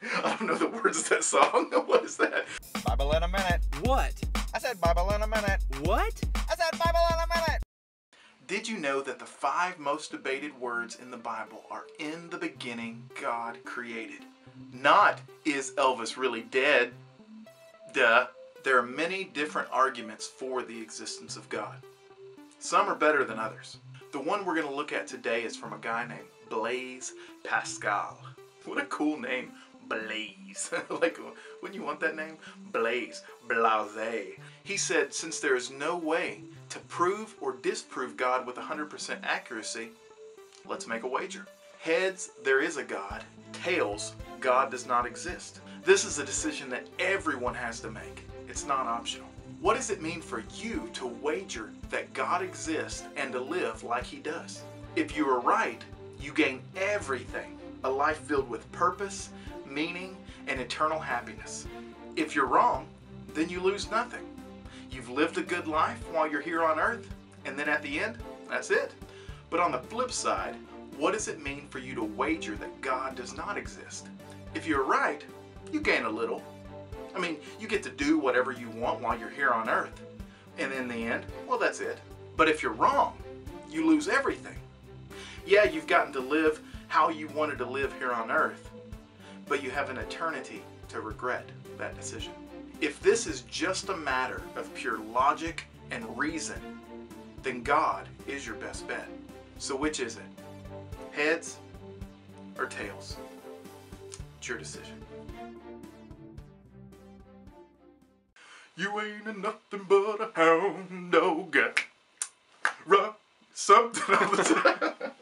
I don't know the words of that song. What is that? Bible in a minute. What? I said Bible in a minute. What? I said Bible in a minute. Did you know that the 5 most debated words in the Bible are "in the beginning God created"? Not "is Elvis really dead?" Duh. There are many different arguments for the existence of God. Some are better than others. The one we're going to look at today is from a guy named Blaise Pascal. What a cool name, Blaise. Like, wouldn't you want that name? Blaise, Blase. He said, since there is no way to prove or disprove God with 100% accuracy, let's make a wager. Heads, there is a God. Tails, God does not exist. This is a decision that everyone has to make. It's not optional. What does it mean for you to wager that God exists and to live like He does? If you are right, you gain everything. A life filled with purpose, meaning, and eternal happiness. If you're wrong, then you lose nothing. You've lived a good life while you're here on earth, and then at the end, that's it. But on the flip side, what does it mean for you to wager that God does not exist? If you're right, you gain a little. I mean, you get to do whatever you want while you're here on earth. And in the end, well, that's it. But if you're wrong, you lose everything. Yeah, you've gotten to live how you wanted to live here on earth, but you have an eternity to regret that decision. If this is just a matter of pure logic and reason, then God is your best bet. So which is it? Heads or tails? It's your decision. You ain't a nothing but a hound dog. Rock something all the time.